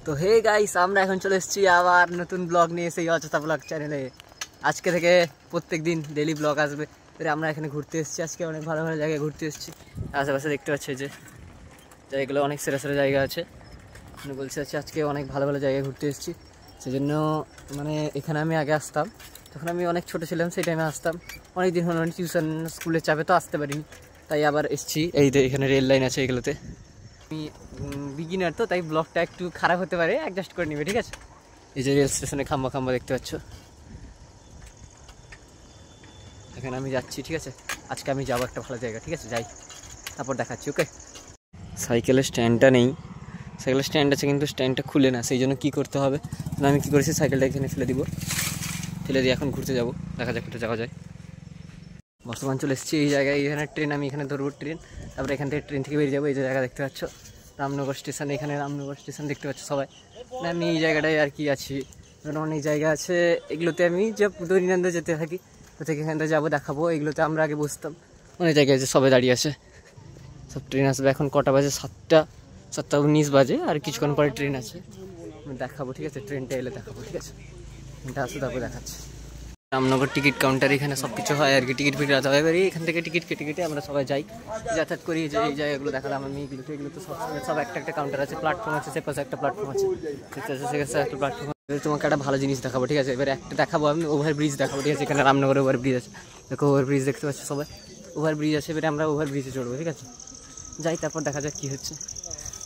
তো hey guys, আমরা এখন চলে এসেছি আবার নতুন ব্লগ নিয়ে সেই অযথা ব্লগ চ্যানেলে। আজকে থেকে প্রত্যেক দিন ডেইলি ব্লগ আসবে। আমরা এখানে ঘুরতে এসেছি, আজকে অনেক ভালো ভালো জায়গায় ঘুরতে এসেছি। আশেপাশে দেখতে পাচ্ছি যে জায়গাগুলো অনেক সেরা সেরা জায়গা আছে। আমি বলছি আজকে অনেক ভালো ভালো জায়গায় ঘুরতে এসেছি। সেজন্য মানে এখানে আমি আগে আসতাম, তখন আমি অনেক ছোটো ছিলাম, সেই টাইমে আসতাম। অনেক দিন হলো টিউশন স্কুলের চাপে তো আসতে পারিনি, তাই আবার এসেছি। এই তো এখানে রেল লাইন আছে, এগুলোতে আমি বিগিনার তো, তাই ব্লগটা একটু খারাপ হতে পারে, অ্যাডজাস্ট করে নিবে, ঠিক আছে। এই যে রেল স্টেশনে খাম্বা খাম্বা দেখতে পাচ্ছ, এখানে আমি যাচ্ছি, ঠিক আছে। আজকে আমি যাবো একটা ভালো জায়গা, ঠিক আছে, যাই, তারপর দেখাচ্ছি, ওকে। সাইকেলের স্ট্যান্ডটা নেই, সাইকেলের স্ট্যান্ড আছে কিন্তু স্ট্যান্ডটা খুলে না, সেই জন্য কী করতে হবে, আমি কী করেছি, সাইকেলটা এখানে ফেলে দিব, ফেলে দিয়ে এখন ঘুরতে যাবো, দেখা যাক কোথায় যাওয়া যায়। বর্তমান চলে এসেছি এই জায়গায়, এখানে ট্রেন, আমি এখানে ধরবো ট্রেন, তারপরে এখান থেকে ট্রেন থেকে বেরিয়ে যাবো। এই যে জায়গা দেখতে পাচ্ছ রামনগর স্টেশন, এখানে রামনগর স্টেশন দেখতে পাচ্ছ সবাই। আমি এই জায়গাটায় আর কি আছি, অনেক জায়গা আছে, এগুলোতে আমি যে দৈনন্দিন যেতে থাকি, কোথায় এখান থেকে যাবো দেখাবো। এগুলোতে আমরা আগে বসতাম, অনেক জায়গায় আছে, সবাই দাঁড়িয়ে আছে, সব ট্রেন আসবে। এখন কটা বাজে? 7:19 বাজে, আর কিছুক্ষণ পরে ট্রেন আছে, আমি দেখাবো, ঠিক আছে। ট্রেনটা এলে দেখাবো, ঠিক আছে, ট্রেনটা আসলে তারপরে দেখাচ্ছি। রামনগর টিকিট কাউন্টার, এখানে সব কিছু হয় আর কি, টিকিট ফিট রাখতে হয়। এবারে এখান থেকে টিকিট কেটে কেটে আমরা সবাই যাই, যাতায়াত করি। যে এই জায়গাগুলো দেখালাম আমি, এগুলো তো সব একটা একটা কাউন্টার আছে, প্ল্যাটফর্ম আছে, সে পাশে একটা প্ল্যাটফর্ম আছে, সেখানে একটা প্ল্যাটফর্ম। এবার তোমাকে একটা ভালো জিনিস দেখাবো, ঠিক আছে। এবার একটা দেখাবো আমি ওভারব্রিজ দেখাবো, ঠিক আছে। এখানে রামনগরে ওভারব্রিজ আছে, দেখো ওভারব্রিজ দেখতে পাচ্ছ সবাই, ওভারব্রিজ আছে। এবারে আমরা ওভারব্রিজে চড়বো, ঠিক আছে, যাই, তারপর দেখা যাক কী হচ্ছে।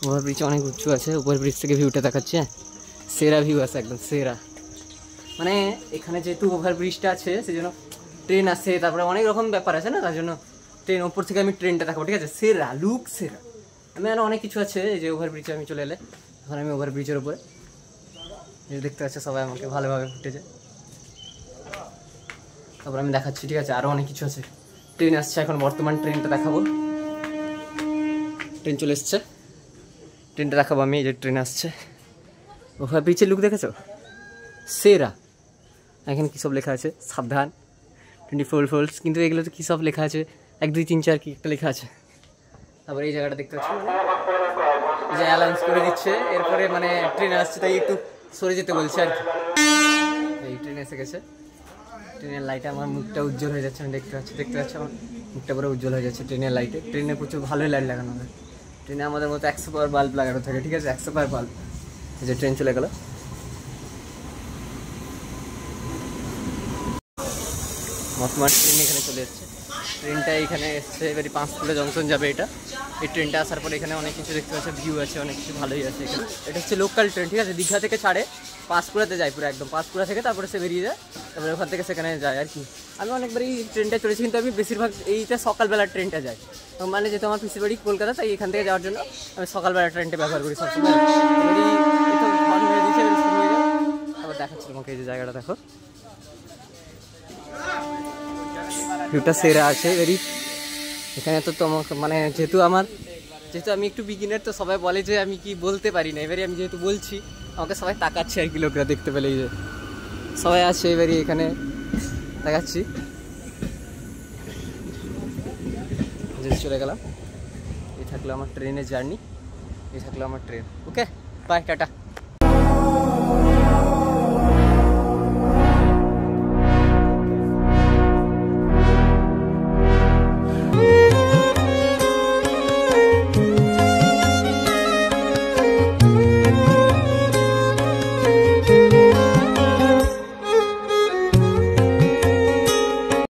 ওভারব্রিজ অনেক উঁচু আছে, ওভারব্রিজ থেকে ভিউটা দেখাচ্ছে, সেরা ভিউ আছে, একদম সেরা। মানে এখানে যেহেতু ওভারব্রিজটা আছে, সেই জন্য ট্রেন আসে, তারপরে অনেক রকম ব্যাপার আছে না, তার জন্য ট্রেন ওপর থেকে আমি ট্রেনটা দেখাবো, ঠিক আছে। সেরা লুক, সেরা। আমি আরও অনেক কিছু আছে। এই যে ওভারব্রিজে আমি চলে এলে, এখন আমি ওভারব্রিজের উপরে, দেখতে পাচ্ছে সবাই আমাকে ভালোভাবে ফুটেছে, তারপর আমি দেখাচ্ছি, ঠিক আছে। আরও অনেক কিছু আছে, ট্রেন আসছে এখন, বর্তমান ট্রেনটা দেখাবো। ট্রেন চলে এসছে, ট্রেনটা দেখাবো আমি। এই যে ট্রেন আসছে, ওভারব্রিজের লুক দেখেছো, সেরা। এখানে কী সব লেখা আছে, সাবধান 24 ফোল্ডস, কিন্তু এগুলোতে কী সব লেখা আছে, 1 2 3 4 কি একটা লেখা আছে। তারপরে এই জায়গাটা দেখতে পাচ্ছি, এই যে অ্যালাউন্স করে দিচ্ছে, এরপরে মানে ট্রেন আসছে, তাই একটু সরে যেতে বলছে আর কি। এই ট্রেন এসে গেছে, ট্রেনের লাইটে আমার মুখটা উজ্জ্বল হয়ে যাচ্ছে, আমি দেখতে পাচ্ছি আমার মুখটা পুরো উজ্জ্বল হয়ে যাচ্ছে ট্রেনের লাইটে। ট্রেনে প্রচুর ভালোই লাইট লাগানো হয়, ট্রেনে আমাদের মতো 100 পাওয়ার বাল্ব লাগানো থাকে, ঠিক আছে, 100 পাওয়ার বাল্ব। এই যে ট্রেন চলে গেল, বর্তমান ট্রেন এখানে চলে এসছে। ট্রেনটা এখানে এসছে, এবারে পাঁশকুড়া জংশন যাবে এটা। এই ট্রেনটা আসার পরে এখানে অনেক কিছু দেখতে পাচ্ছে, ভিউ আছে, অনেক কিছু ভালোই আছে এখানে। এটা হচ্ছে লোকাল ট্রেন, ঠিক আছে, দীঘা থেকে ছাড়ে, পাঁশকুড়াতে যায় পুরো একদম, পাঁশকুড়া থেকে তারপরে সে বেরিয়ে যায়, তারপরে ওখান থেকে সেখানে যায় আর কি। আমি অনেকবার এই ট্রেনটা চলেছি, কিন্তু আমি বেশিরভাগ এইটা সকালবেলার ট্রেনটা যাই, মানে যেহেতু আমার পিসির বাড়ি কলকাতা, তাই এখান থেকে যাওয়ার জন্য আমি সকালবেলার ট্রেনটা ব্যবহার করি সবসময়। আবার দেখাচ্ছি তোমাকে, এই যে জায়গাটা দেখো, ভিউটা সেরা আছে এবারই। এখানে তো তোমাকে মানে যেহেতু আমি একটু বিগিনার, তো সবাই বলে যে আমি কি বলতে পারি না, এবারে আমি যেহেতু বলছি, আমাকে সবাই তাকাচ্ছে আর কি, লোকরা দেখতে পেলে, এই যে সবাই আছে এবারে এখানে তাকাচ্ছি। যদি চলে গেলাম, এই থাকলো আমার ট্রেনের জার্নি, এই থাকলো আমার ট্রেন, ওকে, বাই, টাটা।